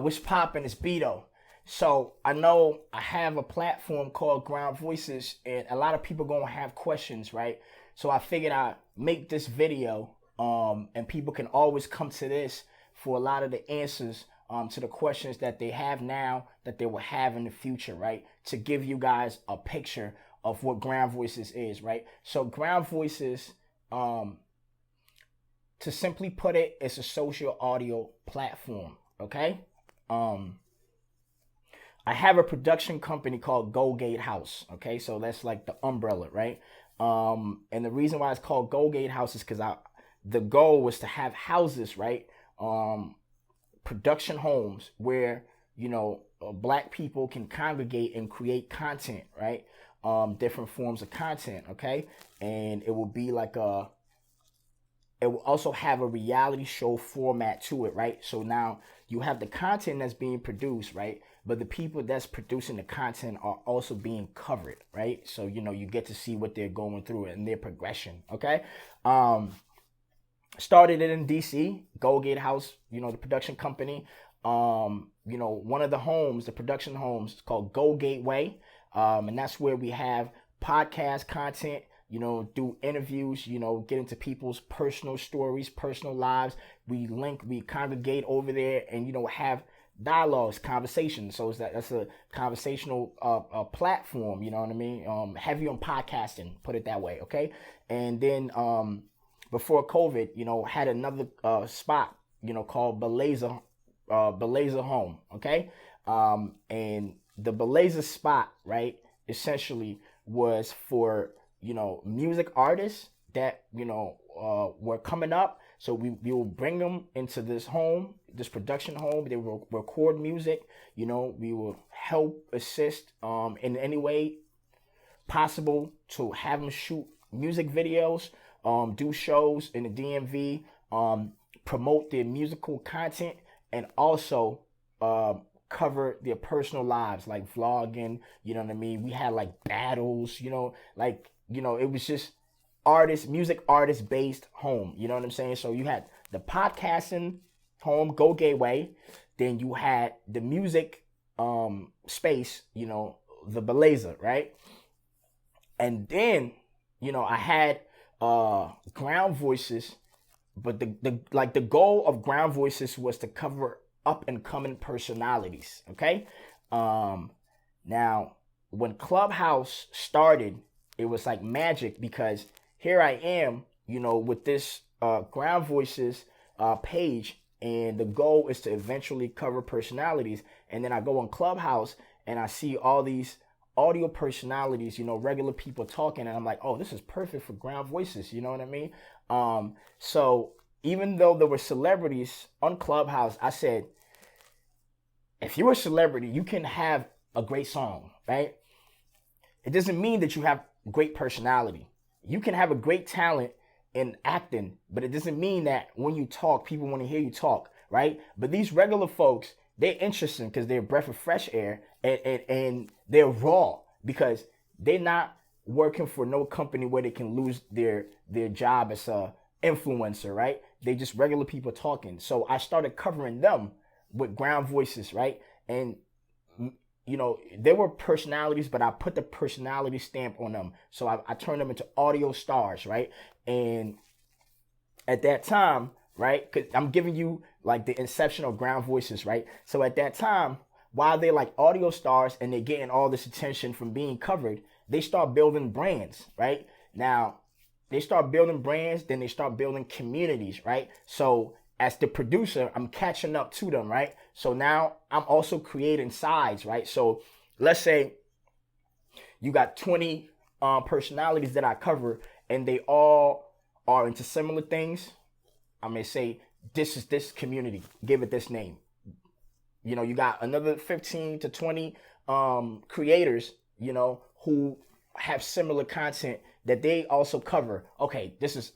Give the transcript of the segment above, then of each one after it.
What's poppin' is Beto. So I know I have a platform called Groundvoices, and a lot of people gonna have questions, right? So I figured I'd make this video, and people can always come to this for a lot of the answers to the questions that they have now that they will have in the future, right? To give you guys a picture of what Groundvoices is, right? So Groundvoices, to simply put it, it's a social audio platform, okay? Um, I have a production company called Goldgate House. Okay, so that's like the umbrella, right? And the reason why it's called Goldgate House is because the goal was to have houses, right? Production homes where black people can congregate and create content, right? Different forms of content, okay? And it will be like it will also have a reality show format to it, right? So now you have the content that's being produced, right? But the people that's producing the content are also being covered, right? So you get to see what they're going through and their progression, okay? Started it in DC, Goldgate House, the production company. One of the homes, the production homes, is called Goldgate Way, and that's where we have podcast content, do interviews, get into people's personal stories, personal lives. We congregate over there and, have dialogues, conversations. So that's a conversational platform, you know what I mean? Heavy on podcasting, put it that way, okay? And then before COVID, had another spot, called Belazer Home, okay? And the Belazer spot, right, essentially was for music artists that were coming up. So we will bring them into this home, this production home. They will record music. We will help assist in any way possible to have them shoot music videos, do shows in the DMV, promote their musical content, and also cover their personal lives, like vlogging. You know what I mean? We had like battles. It was just music artist based home. You know what I'm saying? So you had the podcasting home, Go Gateway. Then you had the music space, the Blazer, right? And then, I had Groundvoices, but the goal of Groundvoices was to cover up and coming personalities. Okay. Now when Clubhouse started, it was like magic because here I am, with this Groundvoices page, and the goal is to eventually cover personalities. And then I go on Clubhouse and I see all these audio personalities, regular people talking, and I'm like, oh, this is perfect for Groundvoices. You know what I mean? So even though there were celebrities on Clubhouse, I said, if you're a celebrity, you can have a great song, right? It doesn't mean that you have great personality. You can have a great talent in acting, but it doesn't mean that when you talk, people want to hear you talk, right? But these regular folks, they're interesting because they're a breath of fresh air, and they're raw because they're not working for no company where they can lose their job as a influencer, right? They just regular people talking. So I started covering them with Groundvoices, right? And they were personalities, but I put the personality stamp on them. So I turned them into audio stars, right? And at that time, right, because I'm giving you like the inception of Groundvoices, right? So at that time, while they're like audio stars and they're getting all this attention from being covered, they start building brands, right? Now, they start building brands, then they start building communities, right? So as the producer, I'm catching up to them, right? So now I'm also creating sides, right? So let's say you got 20 personalities that I cover, and they all are into similar things. I may say, this is this community, give it this name. You got another 15 to 20 creators, who have similar content that they also cover. Okay, this is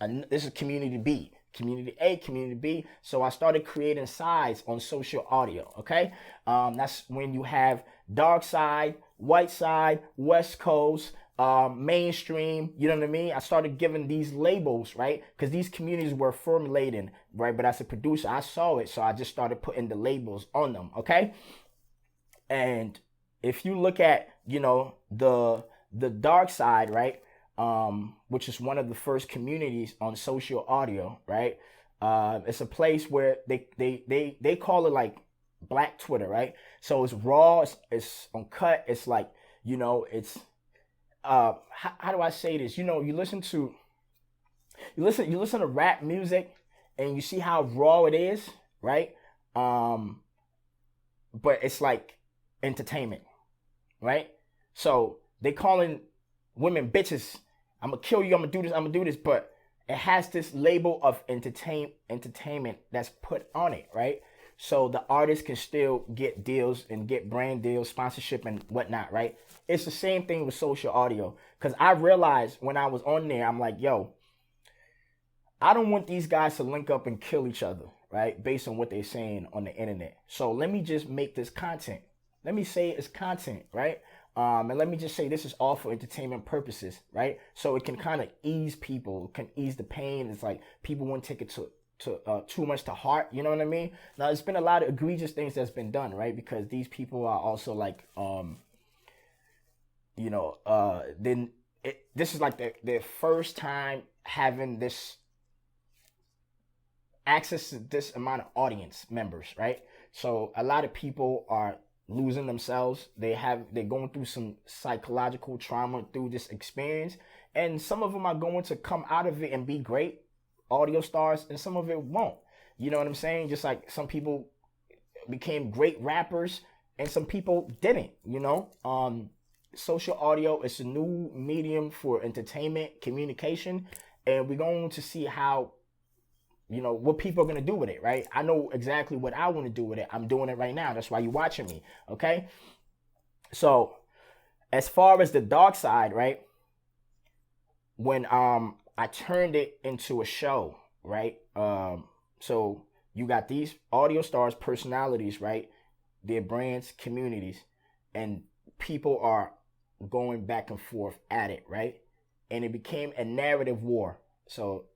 community B. Community A, Community B. So I started creating sides on social audio, okay? That's when you have dark side, white side, West Coast, mainstream. You know what I mean? I started giving these labels, right? Because these communities were formulating, right? But as a producer, I saw it, so I just started putting the labels on them. Okay, and if you look at, the dark side, right, which is one of the first communities on social audio, right? It's a place where they call it like Black Twitter, right? So it's raw, it's uncut, it's like, it's how do I say this? You listen to rap music and you see how raw it is, right? Um, but it's like entertainment, right? So they calling women bitches. I'm gonna kill you. I'm gonna do this. I'm gonna do this. But it has this label of entertainment that's put on it, right? So the artist can still get deals and get brand deals, sponsorship and whatnot, right? It's the same thing with social audio. Cause I realized when I was on there, I'm like, yo, I don't want these guys to link up and kill each other, right? Based on what they're saying on the internet. So let me just make this content. Let me say it's content, right? And let me just say this is all for entertainment purposes, right? So it can kind of ease people, can ease the pain. It's like people won't take it to too much to heart. You know what I mean? Now, there's been a lot of egregious things that's been done, right? Because these people are also like, then this is like their first time having this access to this amount of audience members, right? So a lot of people are losing themselves. They're going through some psychological trauma through this experience, and some of them are going to come out of it and be great audio stars, and some of it won't. You know what I'm saying? Just like some people became great rappers and some people didn't. Social audio is a new medium for entertainment, communication, and we're going to see how, what people are going to do with it, right? I know exactly what I want to do with it. I'm doing it right now. That's why you're watching me, okay? So as far as the dark side, right, when I turned it into a show, right? So you got these audio stars, personalities, right? Their brands, communities, and people are going back and forth at it, right? And it became a narrative war. So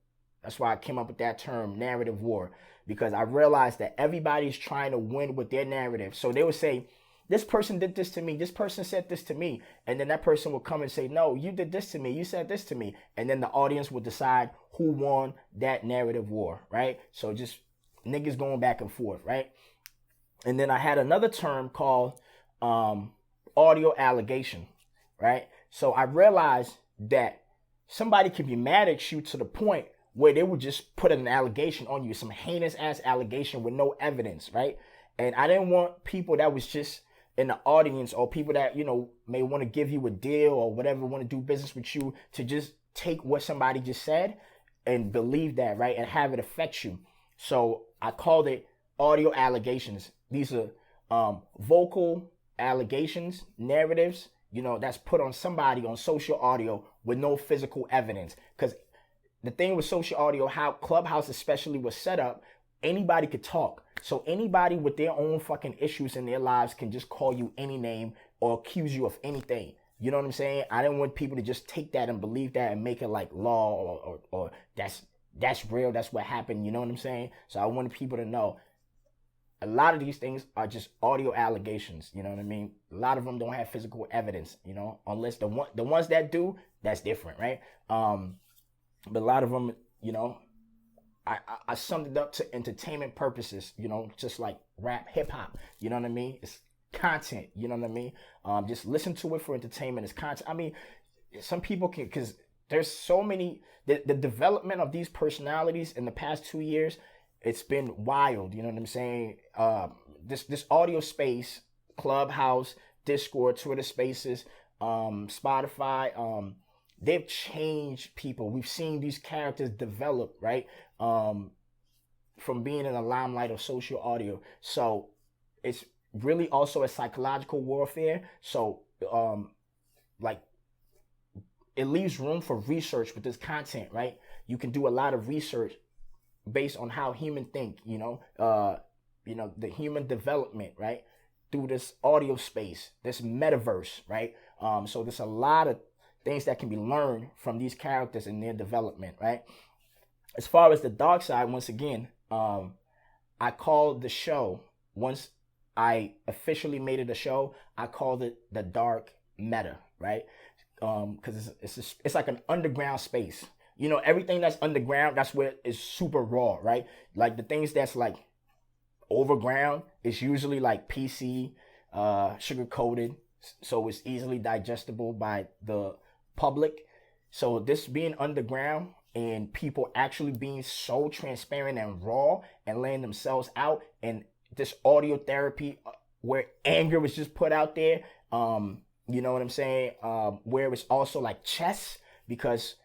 that's why I came up with that term, narrative war, because I realized that everybody's trying to win with their narrative. So they would say, this person did this to me, this person said this to me, and then that person will come and say, no, you did this to me, you said this to me, and then the audience will decide who won that narrative war, right? So just niggas going back and forth, right? And then I had another term called audio allegation, right? So I realized that somebody can be mad at you to the point where they would just put an allegation on you, some heinous ass allegation with no evidence, right? And I didn't want people that was just in the audience, or people that, may want to give you a deal or whatever, want to do business with you, to just take what somebody just said and believe that, right? And have it affect you. So I called it audio allegations. These are vocal allegations, narratives, that's put on somebody on social audio with no physical evidence. Because the thing with social audio, how Clubhouse especially was set up, anybody could talk. So anybody with their own fucking issues in their lives can just call you any name or accuse you of anything. You know what I'm saying? I didn't want people to just take that and believe that and make it like law or that's real, that's what happened. You know what I'm saying? So I wanted people to know a lot of these things are just audio allegations. You know what I mean? A lot of them don't have physical evidence, unless the ones that do, that's different, right? But a lot of them, I summed it up to entertainment purposes, just like rap, hip hop, you know what I mean? It's content, you know what I mean? Just listen to it for entertainment. It's content. I mean, some people can, because there's so many, the development of these personalities in the past 2 years, it's been wild, you know what I'm saying? This audio space, Clubhouse, Discord, Twitter Spaces, Spotify, they've changed people. We've seen these characters develop, right? From being in the limelight of social audio. So it's really also a psychological warfare. So like it leaves room for research with this content, right? You can do a lot of research based on how human think, the human development, right? Through this audio space, this metaverse, right? So there's a lot of things that can be learned from these characters and their development, right? As far as the dark side, once again, I called the show, once I officially made it a show, I called it the dark meta, right? Because it's like an underground space. You know, everything that's underground, that's where it's super raw, right? Like the things that's like overground is usually like PC, sugar coated, so it's easily digestible by the public. So this being underground and people actually being so transparent and raw and laying themselves out, and this audio therapy where anger was just put out there, you know what I'm saying? Where it's also like chess, because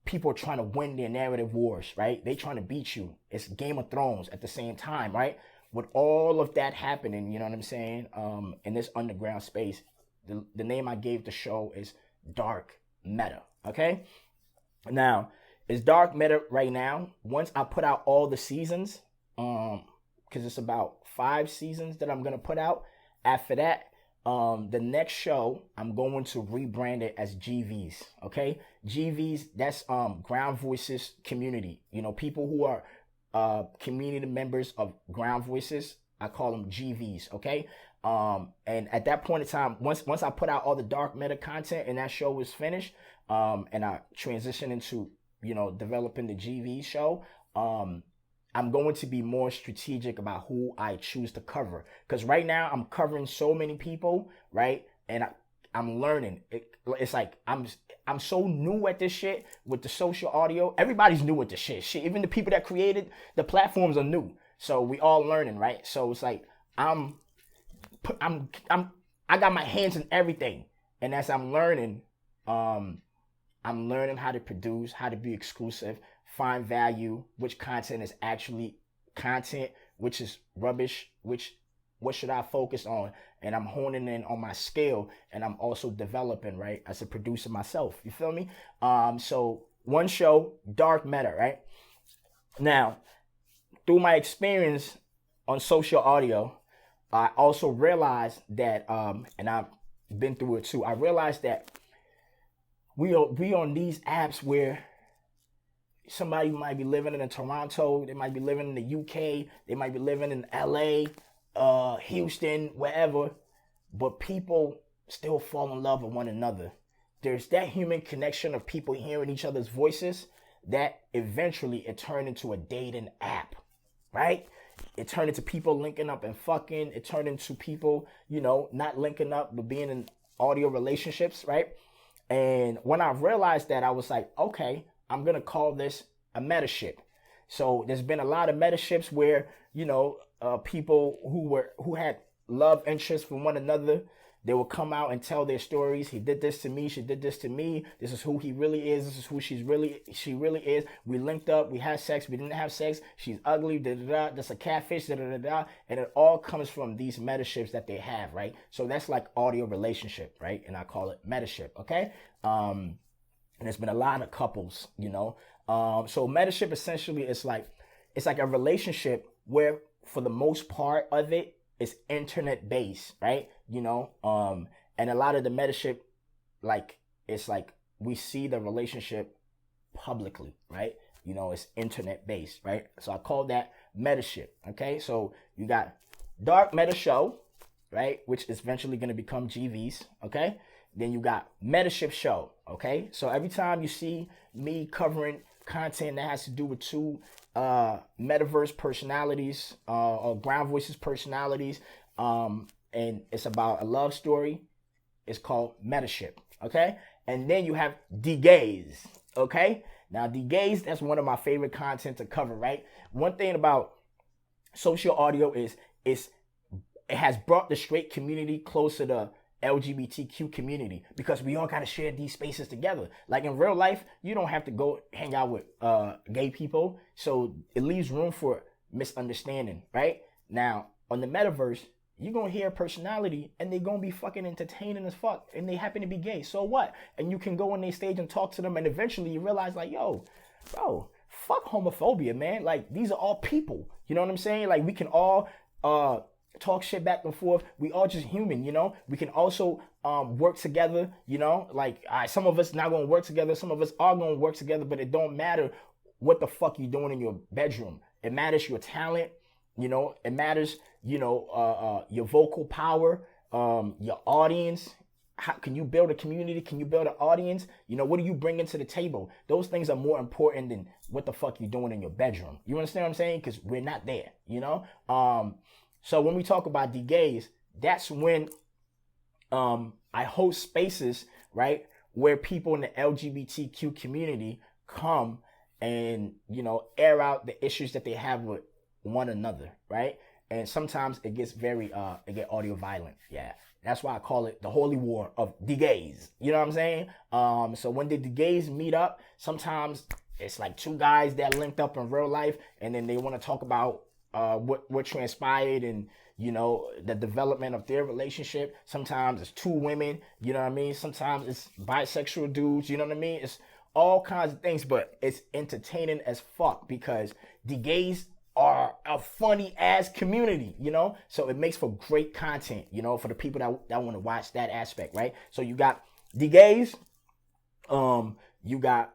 people are trying to win their narrative wars, right? They trying to beat you. It's Game of Thrones at the same time, right? With all of that happening, you know what I'm saying? In this underground space, the name I gave the show is Dark Meta, okay? Now, it's Dark Meta right now. Once I put out all the seasons, because it's about 5 seasons that I'm going to put out. After that, the next show, I'm going to rebrand it as GVs, okay? GVs, that's Groundvoices community. You know, people who are community members of Groundvoices, I call them GVs, okay? And at that point in time, once I put out all the dark meta content and that show was finished, and I transition into, you know, developing the GV show, I'm going to be more strategic about who I choose to cover. Because right now I'm covering so many people, right? And I'm learning. It's like I'm so new at this shit with the social audio. Everybody's new at this shit. Shit, even the people that created the platforms are new. So we all learning, right? So it's like I got my hands in everything. And as I'm learning how to produce, how to be exclusive, find value, which content is actually content, which is rubbish, what should I focus on? And I'm honing in on my skill, and I'm also developing, right, as a producer myself. You feel me? So one show, dark meta, right? Now, through my experience on social audio, I also realized that, and I've been through it too, I realized that we on these apps where somebody might be living in Toronto, they might be living in the UK, they might be living in LA, Houston, wherever, but people still fall in love with one another. There's that human connection of people hearing each other's voices that eventually it turned into a dating app, right? It turned into people linking up and fucking. It turned into people, you know, not linking up, but being in audio relationships, right? And when I realized that, I was like, okay, I'm going to call this a metaship. So there's been a lot of metaships where, you know, people who had love interests for one another, they will come out and tell their stories. He did this to me. She did this to me. This is who he really is. This is who she really is. We linked up. We had sex. We didn't have sex. She's ugly. Da da da. That's a catfish. Da da da da. And it all comes from these metaships that they have, right? So that's like audio relationship, right? And I call it metaship. Okay. And there's been a lot of couples, you know. So metaship essentially is like, it's like a relationship where for the most part of it is internet based, right? You know, and a lot of the metaship, like, it's like we see the relationship publicly, right? You know, it's internet based, right? So I call that metaship. Okay, so you got dark meta show, right, which is eventually going to become GVs. Okay, then you got metaship show. Okay, so every time you see me covering content that has to do with two metaverse personalities or Groundvoices personalities, and it's about a love story, it's called metaship. Okay, and then you have de-gaze. Okay, now de-gaze, that's one of my favorite content to cover, right? One thing about social audio is it has brought the straight community closer to LGBTQ community, because we all got to share these spaces together. Like in real life, you don't have to go hang out with gay people, so it leaves room for misunderstanding, right? Now on the metaverse, you're gonna hear a personality and they're gonna be fucking entertaining as fuck, and they happen to be gay, so what? And you can go on their stage and talk to them, and eventually you realize, like, yo, bro, fuck homophobia, man. Like, these are all people, you know what I'm saying? Like, we can all talk shit back and forth. We all just human, you know. We can also work together, you know. Like, all right, some of us not gonna work together, some of us are gonna work together, but it don't matter what the fuck you doing in your bedroom. It matters your talent, you know. It matters, you know, your vocal power, your audience. How can you build a community? Can you build an audience? You know, what are you bringing to the table? Those things are more important than what the fuck you doing in your bedroom. You understand what I'm saying? Because we're not there, you know. So when we talk about D-Gays, that's when I host spaces, right, where people in the LGBTQ community come and, you know, air out the issues that they have with one another, right? And sometimes it gets it get audio violent. Yeah. That's why I call it the holy war of D-Gays. You know what I'm saying? So when the D-Gays meet up, sometimes it's like two guys that linked up in real life, and then they want to talk about what transpired and, you know, the development of their relationship. Sometimes it's two women, you know what I mean? Sometimes it's bisexual dudes, you know what I mean? It's all kinds of things, but it's entertaining as fuck because D-Gays are a funny ass community, you know? So it makes for great content, you know, for the people that want to watch that aspect, right? So you got D-Gays, you got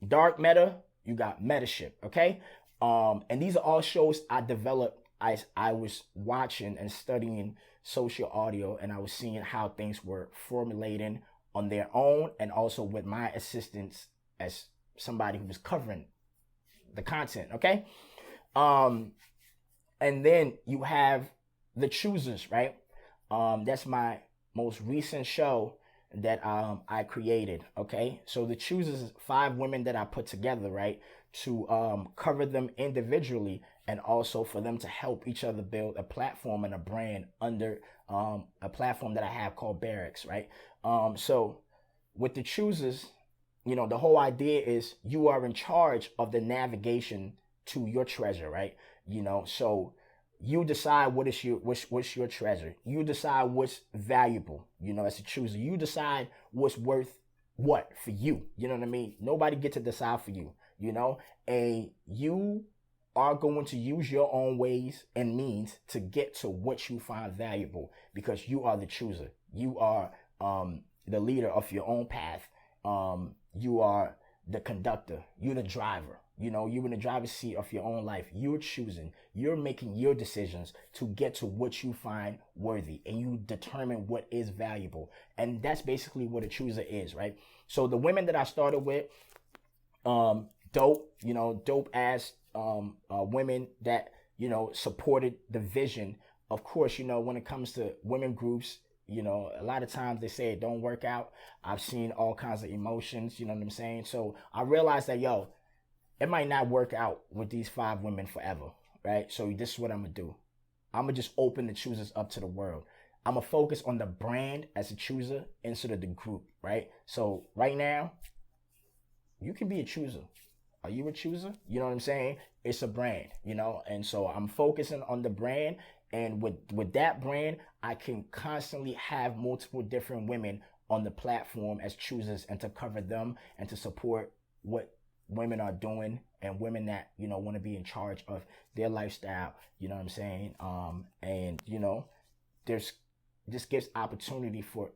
Dark Meta, you got Metaship, okay? And these are all shows I developed as I was watching and studying social audio, and I was seeing how things were formulating on their own, and also with my assistance as somebody who was covering the content, okay? And then you have The Choosers, right? That's my most recent show that I created, okay? So The Choosers is 5 women that I put together, right, to cover them individually, and also for them to help each other build a platform and a brand under a platform that I have called Barracks, right? So with The Choosers, you know, the whole idea is you are in charge of the navigation to your treasure, right? You know, so you decide what's your treasure. You decide what's valuable, you know, as a chooser. You decide what's worth what for you. You know what I mean? Nobody gets to decide for you, you know, and you are going to use your own ways and means to get to what you find valuable, because you are the chooser. You are the leader of your own path. You are the conductor. You're the driver. You know, you're in the driver's seat of your own life. You're choosing. You're making your decisions to get to what you find worthy, and you determine what is valuable. And that's basically what a chooser is, right? So the women that I started with, dope ass women that, you know, supported the vision. Of course, you know, when it comes to women groups, you know, a lot of times they say it don't work out. I've seen all kinds of emotions, you know what I'm saying? So I realized that, yo, it might not work out with these 5 women forever, right? So this is what I'm going to do. I'm going to just open the choosers up to the world. I'm going to focus on the brand as a chooser instead of the group, right? So right now, you can be a chooser. Are you a chooser? You know what I'm saying? It's a brand, you know? And so I'm focusing on the brand. And with that brand, I can constantly have multiple different women on the platform as choosers, and to cover them and to support what women are doing, and women that, you know, want to be in charge of their lifestyle. You know what I'm saying? And, you know, this gives opportunity for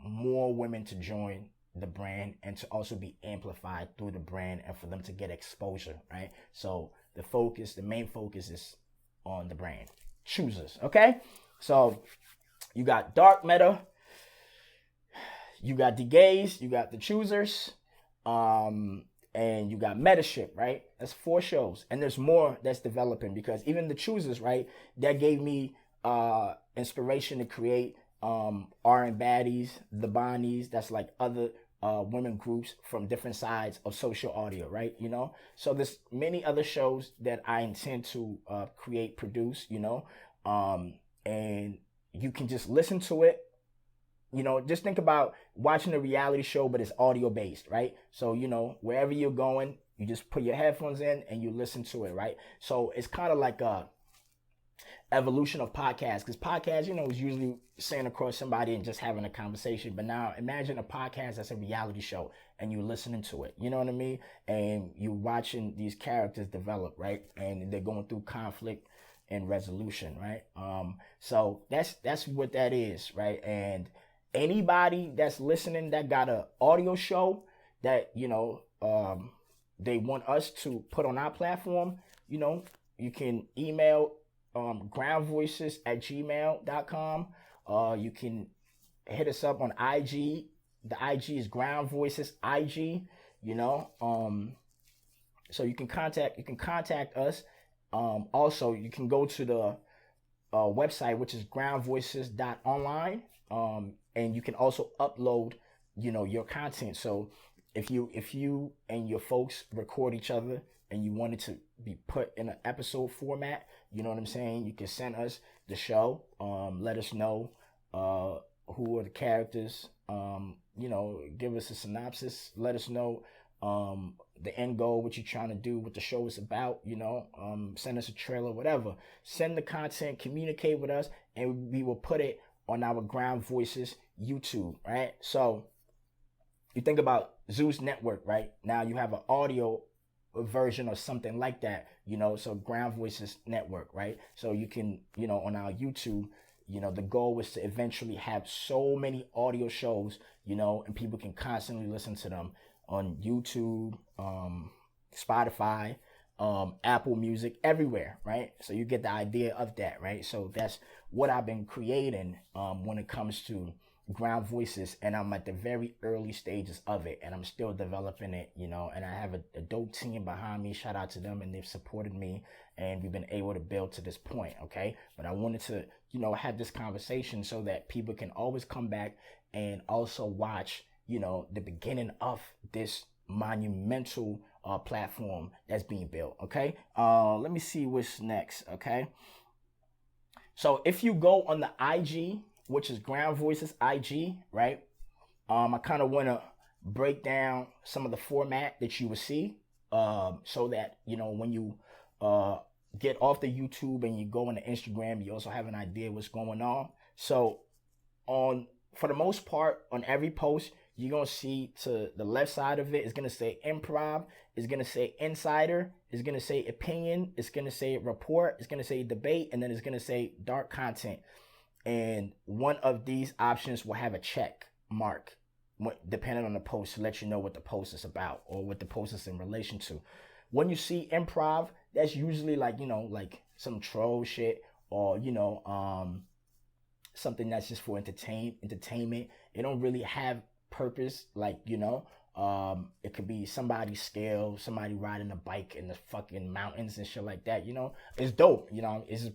more women to join the brand and to also be amplified through the brand, and for them to get exposure, right? So the main focus is on the brand. Choosers, okay? So you got Dark Meta, you got the gays, you got the choosers, and you got Metaship, right? That's 4 shows, and there's more that's developing, because even the choosers, right, that gave me inspiration to create R&B Baddies, the Bonnies. That's like other women groups from different sides of social audio, right? You know, so there's many other shows that I intend to create, produce, you know, and you can just listen to it. You know, just think about watching a reality show, but it's audio based, right? So, you know, wherever you're going, you just put your headphones in and you listen to it, right? So it's kind of like a evolution of podcasts, because podcasts, you know, is usually sitting across somebody and just having a conversation. But now imagine a podcast that's a reality show and you're listening to it, you know what I mean? And you're watching these characters develop, right? And they're going through conflict, and resolution, right? So that's what that is, right? And anybody that's listening that got a audio show that they want us to put on our platform, you can email groundvoices@gmail.com. You can hit us up on IG. The IG is Groundvoices IG. So you can contact us. Also, you can go to the website, which is groundvoices.online, and you can also upload your content. So if you and your folks record each other and you want it to be put in an episode format, you know what I'm saying, you can send us the show. Let us know who are the characters. Give us a synopsis. Let us know the end goal, what you're trying to do, what the show is about. Send us a trailer, whatever. Send the content, communicate with us, and we will put it on our Ground Voices YouTube, right? So you think about Zeus Network, right? Now you have an audio version or something like that, so Ground Voices Network, right? So you can, on our YouTube, the goal is to eventually have so many audio shows, and people can constantly listen to them on YouTube, Spotify, Apple Music, everywhere, right? So you get the idea of that, right? So that's what I've been creating when it comes to Ground Voices, and I'm at the very early stages of it, and I'm still developing it, and I have a dope team behind me. Shout out to them, and they've supported me, and we've been able to build to this point, okay? But I wanted to, have this conversation so that people can always come back and also watch, the beginning of this monumental platform that's being built, okay? Let me see what's next, okay? So if you go on the IG, which is Ground Voices IG, right? I kind of want to break down some of the format that you will see, so that when you get off the YouTube and you go on the Instagram, you also have an idea what's going on. So for the most part, on every post, you're gonna see to the left side of it, it's gonna say improv, it's gonna say insider, it's gonna say opinion, it's gonna say report, it's gonna say debate, and then it's gonna say dark content. And one of these options will have a check mark depending on the post to let you know what the post is about or what the post is in relation to. When you see improv, that's usually like some troll shit or something that's just for entertainment. It don't really have purpose, it could be somebody's scale, somebody riding a bike in the fucking mountains and shit like that. It's dope,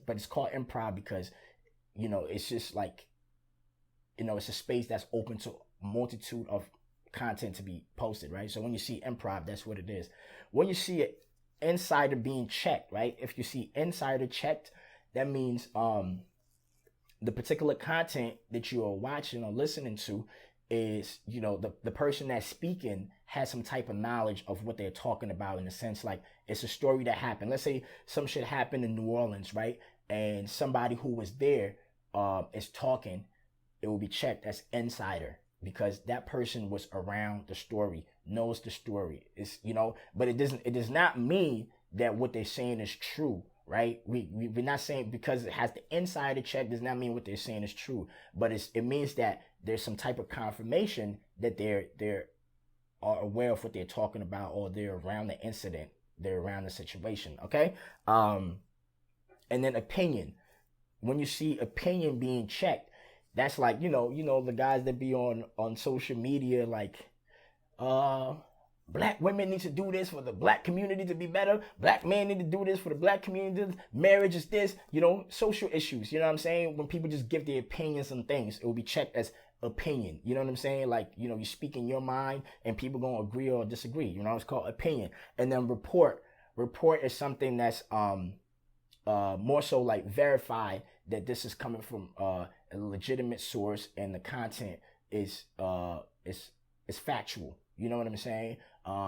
but it's called improv because it's just it's a space that's open to a multitude of content to be posted, right? So when you see improv, that's what it is. When you see it insider being checked, right? If you see insider checked, that means the particular content that you are watching or listening to is, the person that's speaking has some type of knowledge of what they're talking about, in the sense like it's a story that happened. Let's say some shit happened in New Orleans, right? And somebody who was there is talking, it will be checked as insider because that person was around the story, knows the story. It's but it does not mean that what they're saying is true, right? We're not saying because it has the insider check does not mean what they're saying is true, but it means that there's some type of confirmation that they're are aware of what they're talking about, or they're around the incident, they're around the situation, okay? And then opinion. When you see opinion being checked, that's like, the guys that be on social media, like, black women need to do this for the black community to be better. Black men need to do this for the black community. Marriage is this, social issues. You know what I'm saying? When people just give their opinions on things, it will be checked as opinion. You know what I'm saying? Like, you speak in your mind and people gonna agree or disagree. It's called opinion. And then report. Report is something that's more so like verify that this is coming from a legitimate source and the content is factual. You know what I'm saying?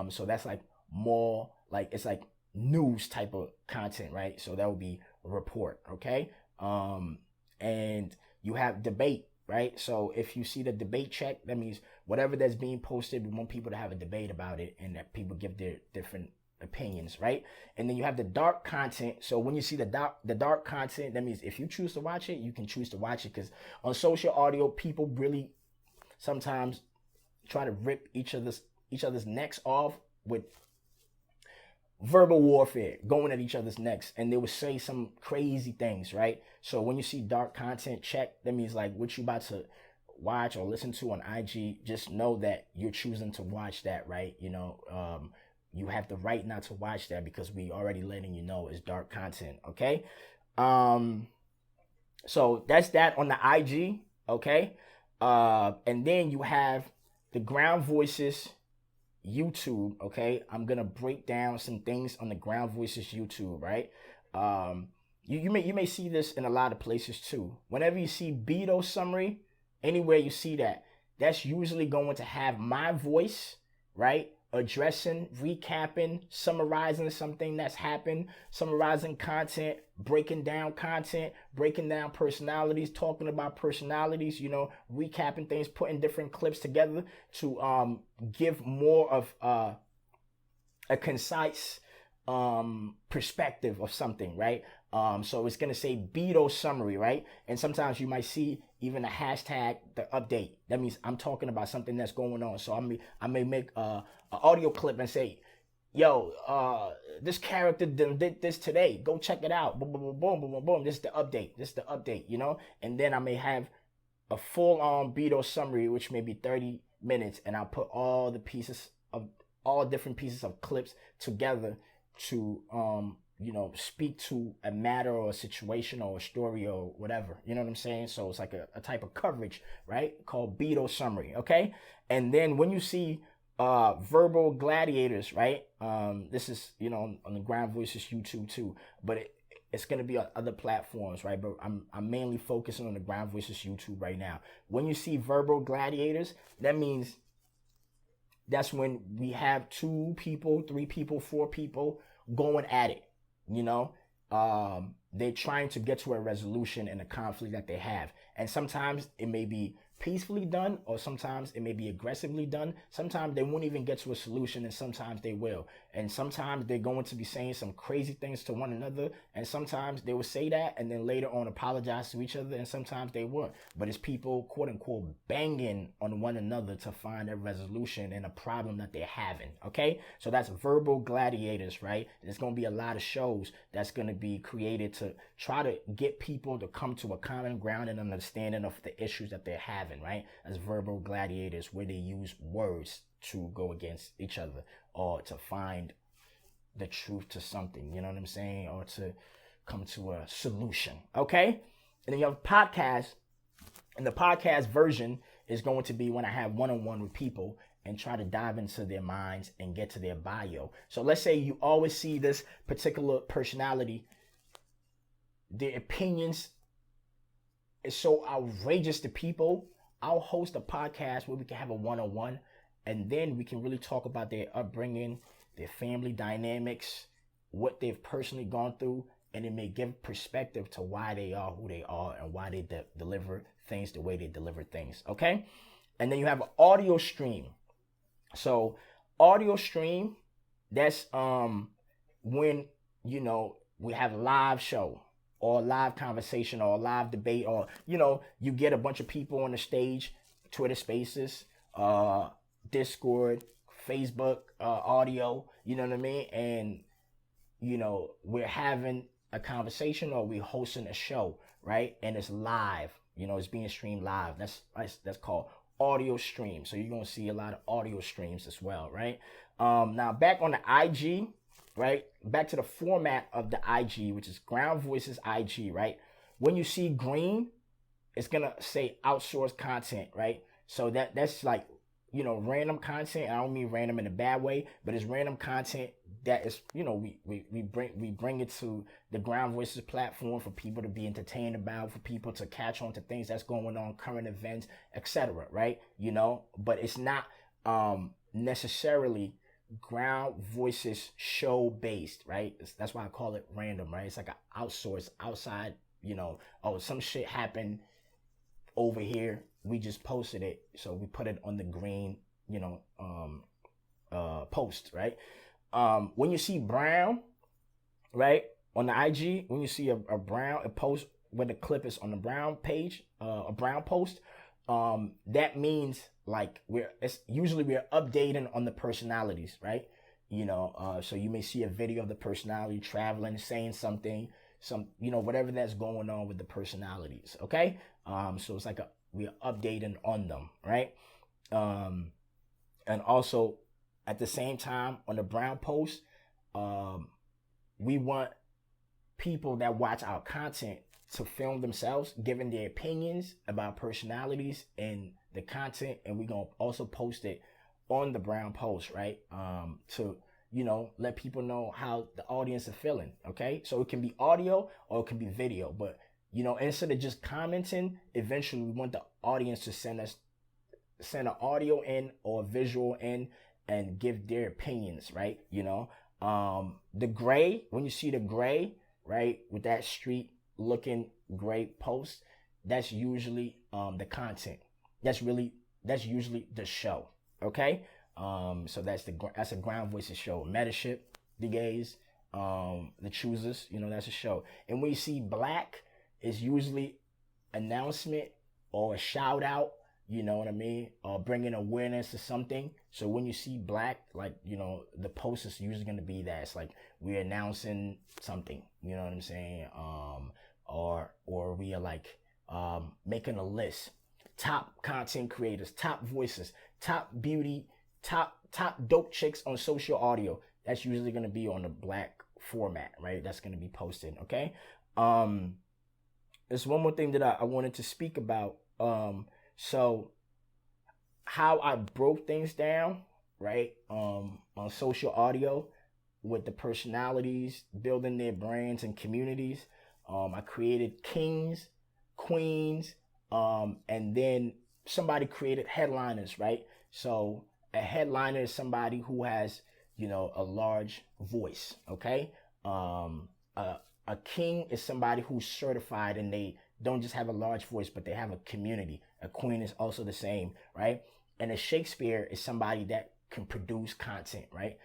So that's like more like it's like news type of content, right? So that would be a report, okay? And you have debate, right? So if you see the debate check, that means whatever that's being posted, we want people to have a debate about it and that people give their different opinions, right? And then you have the dark content. So when you see the dark content, that means if you choose to watch it, you can choose to watch it, because on social audio, people really sometimes try to rip each other's necks off with verbal warfare, going at each other's necks, and they would say some crazy things, right? So when you see dark content, check. That means like what you about to watch or listen to on IG, just know that you're choosing to watch that, right? You have the right not to watch that, because we already letting you know it's dark content, okay? So that's that on the IG, okay? And then you have the Ground Voices YouTube, okay? I'm gonna break down some things on the Ground Voices YouTube, right? You may see this in a lot of places too. Whenever you see Beto summary, anywhere you see that, that's usually going to have my voice, right? Addressing, recapping, summarizing something that's happened, summarizing content, breaking down personalities, talking about personalities, recapping things, putting different clips together to give more of a concise perspective of something, right? So it's gonna say Beto summary, right? And sometimes you might see even a hashtag, the update. That means I'm talking about something that's going on. So I may make an audio clip and say, yo, this character did this today. Go check it out. Boom, boom, boom, boom, boom, boom, boom. This is the update. And then I may have a full-on Beto summary, which may be 30 minutes, and I'll put all different pieces of clips together to speak to a matter or a situation or a story or whatever. You know what I'm saying? So it's like a type of coverage, right? Called Beto summary, okay? And then when you see verbal gladiators, right? This is, on the Ground Voices YouTube too, but it's going to be on other platforms, right? But I'm mainly focusing on the Ground Voices YouTube right now. When you see verbal gladiators, that means that's when we have 2 people, 3 people, 4 people going at it. They're trying to get to a resolution in a conflict that they have. And sometimes it may be peacefully done, or sometimes it may be aggressively done. Sometimes they won't even get to a solution, and sometimes they will. And sometimes they're going to be saying some crazy things to one another, and sometimes they will say that and then later on apologize to each other, and sometimes they won't. But it's people, quote unquote, banging on one another to find a resolution in a problem that they're having, okay? So that's verbal gladiators, right? There's going to be a lot of shows that's going to be created to try to get people to come to a common ground and understanding of the issues that they're having, right? As verbal gladiators, where they use words to go against each other or to find the truth to something, you know what I'm saying? Or to come to a solution, okay? And then you have podcasts, and the podcast version is going to be when I have one-on-one with people and try to dive into their minds and get to their bio. So let's say you always see this particular personality, their opinions is so outrageous to people. I'll host a podcast where we can have a one-on-one, and then we can really talk about their upbringing, their family dynamics, what they've personally gone through, and it may give perspective to why they are who they are and why they deliver things the way they deliver things, okay? And then you have an audio stream. So audio stream, that's when, we have a live show or a live conversation or a live debate, or, you get a bunch of people on the stage, Twitter Spaces, Discord, Facebook, audio, you know what I mean? And, we're having a conversation or we're hosting a show, right? And it's live, it's being streamed live. That's called audio stream. So you're going to see a lot of audio streams as well, right? Now back on the IG, right? Back to the format of the IG, which is Ground Voices IG, right? When you see green, it's going to say outsourced content, right? So that's like, random content. I don't mean random in a bad way, but it's random content that is, we bring it to the Ground Voices platform for people to be entertained about, for people to catch on to things that's going on, current events, etc., right? But it's not necessarily Ground Voices show based, right? That's why I call it random, right? It's like an outsource, outside, some shit happened over here, we just posted it, so we put it on the green, post, right? When you see brown, right, on the IG, when you see a brown a post when the clip is on the brown page, a brown post, that means like it's usually we're updating on the personalities, right? So you may see a video of the personality traveling, saying something, whatever that's going on with the personalities. Okay, so it's like we're updating on them, right? And also at the same time on the brown post, we want people that watch our content to film themselves, giving their opinions about personalities and the content, and we're gonna also post it on the brown post, right? To let people know how the audience are feeling. Okay, so it can be audio or it can be video, but instead of just commenting, eventually we want the audience to send an audio in or a visual in and give their opinions, right? The gray, when you see the gray, right, with that street looking gray post, that's usually the content. That's usually the show. Okay, so that's a Ground Voices show. Metaship, the gays, the choosers, that's a show. And when you see black, it's usually announcement or a shout out. You know what I mean? Or bringing awareness to something. So when you see black, like, the post is usually going to be that. It's like we're announcing something. You know what I'm saying? Or we are like making a list. Top content creators, top voices, top beauty, top dope chicks on social audio. That's usually going to be on the black format, right? That's going to be posted, okay? There's one more thing that I wanted to speak about. So how I broke things down, right, on social audio with the personalities, building their brands and communities. I created kings, queens, and then somebody created headliners, right? So a headliner is somebody who has, a large voice, okay? A king is somebody who's certified and they don't just have a large voice, but they have a community. A queen is also the same, right? And a Shakespeare is somebody that can produce content, right?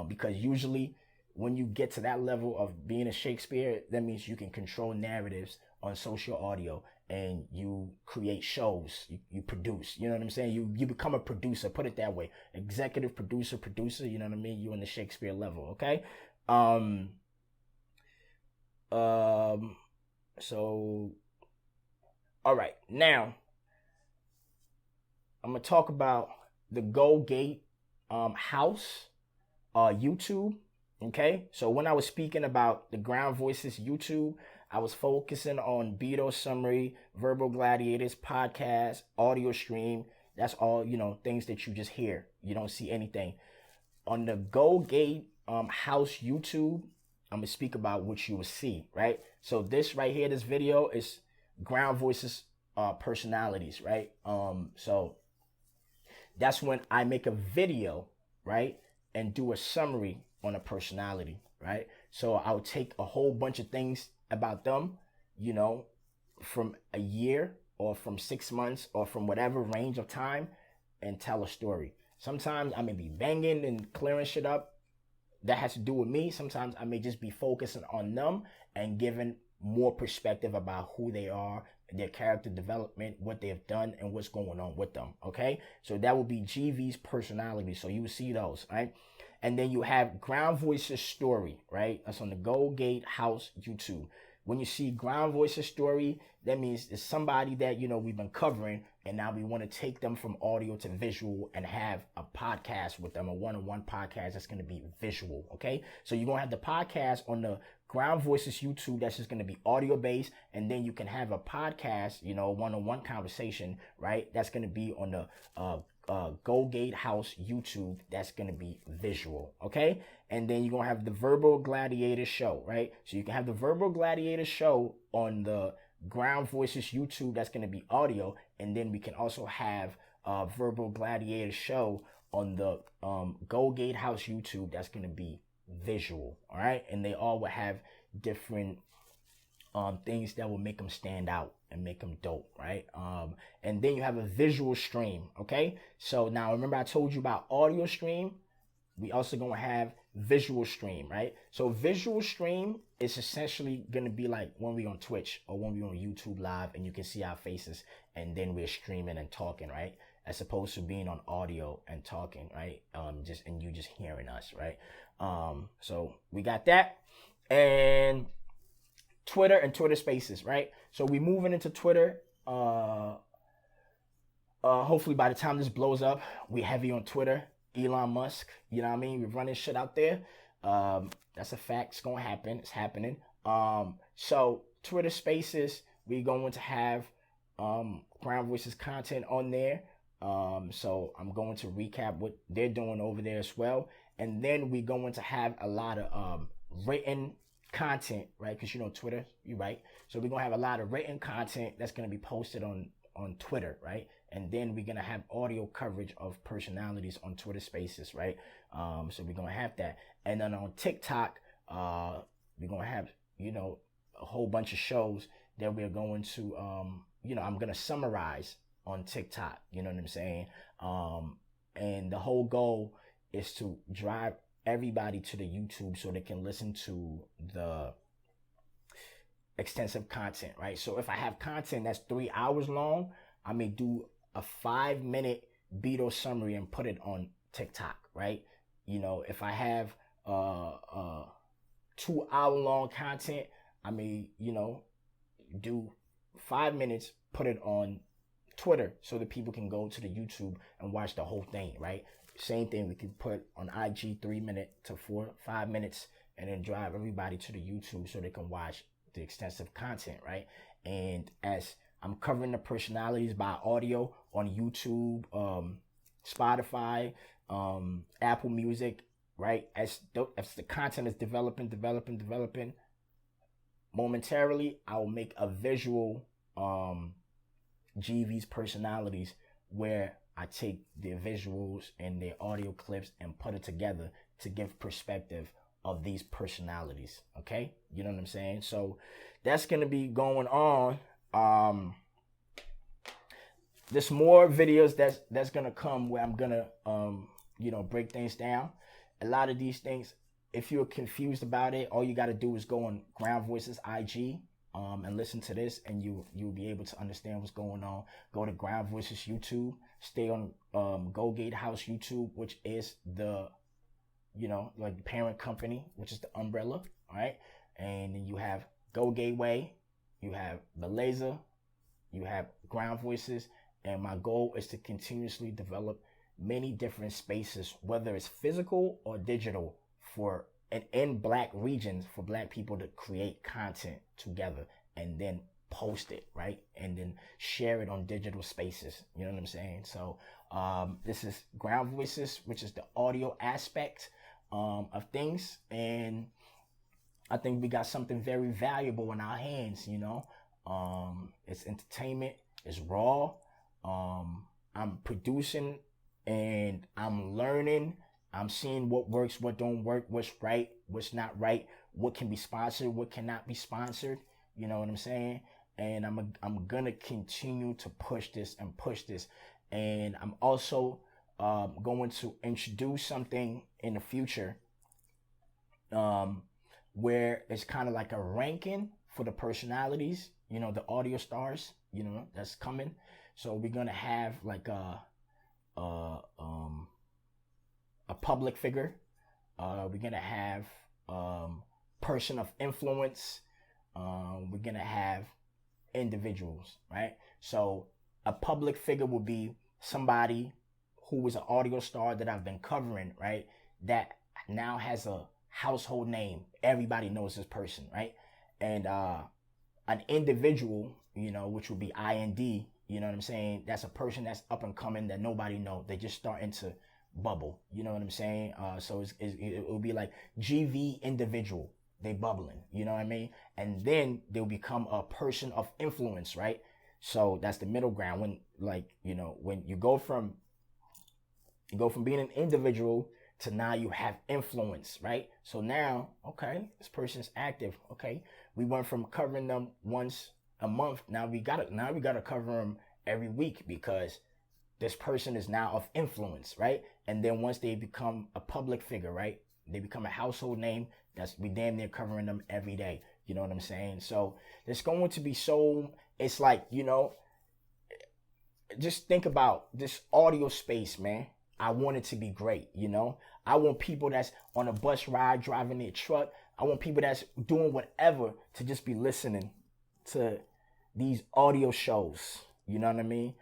Because usually when you get to that level of being a Shakespeare, that means you can control narratives on social audio and you create shows, you produce, you know what I'm saying? You become a producer, put it that way. Executive producer, you know what I mean? You're in the Shakespeare level, okay? So, all right, now I'm gonna talk about the Go Gate house YouTube. Okay, so when I was speaking about the Ground Voices YouTube, I was focusing on Beto Summary, Verbal Gladiators, podcast, audio stream. That's all, things that you just hear. You don't see anything. On the Go Gate house YouTube, I'm gonna speak about what you will see, right? So this right here, this video is Ground Voices personalities, right? So that's when I make a video, right, and do a summary on a personality, right? So I'll take a whole bunch of things about them, from a year or from 6 months or from whatever range of time and tell a story. Sometimes I may be banging and clearing shit up. That has to do with me. Sometimes I may just be focusing on them and giving more perspective about who they are, their character development, what they've done, and what's going on with them. Okay, so that will be GV's personality. So you will see those, right? And then you have Ground Voices story, right? That's on the Go Gate House YouTube. When you see Ground Voices story, that means it's somebody that we've been covering, and now we want to take them from audio to visual and have a podcast with them, a one-on-one podcast that's going to be visual. Okay, so you're gonna have the podcast on the Ground Voices YouTube that's just going to be audio based, and then you can have a podcast, one-on-one conversation, right? That's going to be on the Go Gate House YouTube. That's going to be visual, okay? And then you're going to have the Verbal Gladiator show, right? So you can have the Verbal Gladiator show on the Ground Voices YouTube. That's going to be audio. And then we can also have a Verbal Gladiator show on the Go Gate House YouTube. That's going to be visual, all right? And they all will have different things that will make them stand out and make them dope, right? And then you have a visual stream, okay? So now remember I told you about audio stream. We also gonna have visual stream, right? So visual stream is essentially gonna be like when we on Twitch or when we on YouTube live and you can see our faces and then we're streaming and talking, right? As opposed to being on audio and talking, right? Just and you just hearing us, right? So we got that. And Twitter and Twitter Spaces, right? So we moving into Twitter. Hopefully by the time this blows up, we heavy on Twitter. Elon Musk, you know what I mean? We're running shit out there. That's a fact. It's gonna happen. It's happening. So Twitter Spaces, we going to have Ground Voices content on there. So I'm going to recap what they're doing over there as well, and then we're going to have a lot of written content, right? Because you know Twitter, you're right. So we're gonna have a lot of written content that's gonna be posted on Twitter, right? And then we're gonna have audio coverage of personalities on Twitter Spaces, right? So we're gonna have that, and then on TikTok, we're gonna have a whole bunch of shows that we're going to I'm gonna summarize on TikTok. You know what I'm saying? And the whole goal is to drive everybody to the YouTube so they can listen to the extensive content, right? So if I have content that's 3 hours long, I may do a 5-minute Beatle summary and put it on TikTok, right? If I have 2 hour long content, I may, do 5 minutes, put it on Twitter so that people can go to the YouTube and watch the whole thing, right? Same thing we can put on IG 3 minutes to 5 minutes and then drive everybody to the YouTube so they can watch the extensive content, right? And as I'm covering the personalities by audio on YouTube, Spotify, Apple Music, right? As the content is developing, momentarily, I will make a visual GV's personalities where I take their visuals and their audio clips and put it together to give perspective of these personalities. Okay, you know what I'm saying? So that's gonna be going on. There's more videos that's gonna come where I'm gonna break things down. A lot of these things, if you're confused about it, all you gotta do is go on Ground Voices IG and listen to this, and you'll be able to understand what's going on. Go to Ground Voices YouTube. Stay on Go Gatehouse YouTube, which is the like the parent company, which is the umbrella, all right? And then you have Go Gateway, you have Beleza, you have Ground Voices, and my goal is to continuously develop many different spaces, whether it's physical or digital, for and in Black regions for Black people to create content together and then post it, right? And then share it on digital spaces. You know what I'm saying? So this is Ground Voices, which is the audio aspect of things, and I think we got something very valuable in our hands. It's entertainment, it's raw. I'm producing and I'm learning. I'm seeing what works, what don't work, what's right, what's not right, what can be sponsored, what cannot be sponsored. You know what I'm saying? And I'm gonna continue to push this, and I'm also going to introduce something in the future where it's kind of like a ranking for the personalities, the audio stars, that's coming. So we're gonna have like a public figure. We're gonna have person of influence. We're gonna have individuals, right? So a public figure would be somebody who is an audio star that I've been covering, right? That now has a household name. Everybody knows this person, right? And an individual, which would be IND, you know what I'm saying? That's a person that's up and coming that nobody know. They just starting to bubble. You know what I'm saying? So it will be like GV individual. They bubbling. You know what I mean? And then they'll become a person of influence, right? So that's the middle ground. When when you go from being an individual to now you have influence, right? So now, okay, this person's active. Okay, we went from covering them once a month. Now we gotta cover them every week because this person is now of influence, right? And then once they become a public figure, right? They become a household name. That's we damn near covering them every day. You know what I'm saying? So there's going to be so it's like, just think about this audio space, man. I want it to be great, I want people that's on a bus ride driving their truck. I want people that's doing whatever to just be listening to these audio shows. You know what I mean?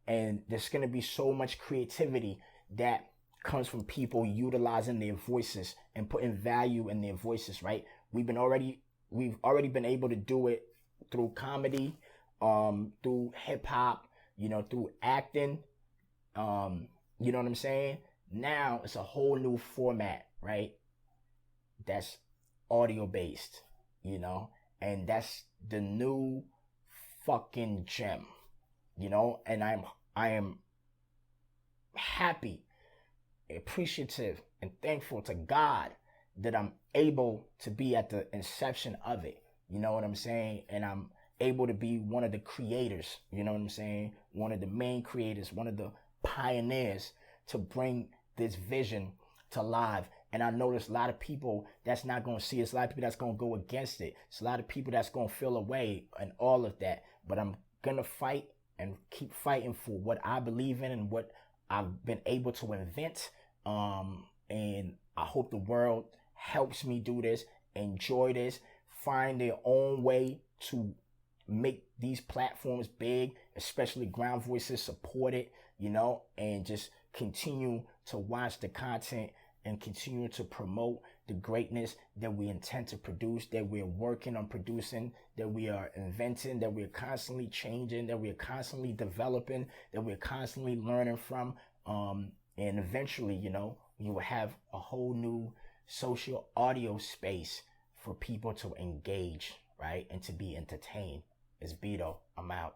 And there's gonna be so much creativity that comes from people utilizing their voices and putting value in their voices, right? We've already been able to do it through comedy, through hip hop, through acting. You know what I'm saying? Now it's a whole new format, right? That's audio based, and that's the new fucking gem, and I am happy, appreciative, and thankful to God that I'm able to be at the inception of it. You know what I'm saying? And I'm able to be one of the creators, you know what I'm saying? One of the main creators, one of the pioneers to bring this vision to life. And I know there's a lot of people that's not going to see it. There's a lot of people that's going to go against it. There's a lot of people that's going to feel away and all of that. But I'm going to fight and keep fighting for what I believe in and what I've been able to invent. And I hope the world helps me do this, enjoy this, find their own way to make these platforms big, especially Groundvoices, support it, and just continue to watch the content and continue to promote the greatness that we intend to produce, that we're working on producing, that we are inventing, that we're constantly changing, that we're constantly developing, that we're constantly learning from. And eventually, you will have a whole new social audio space for people to engage, right? And to be entertained. It's Vito. I'm out.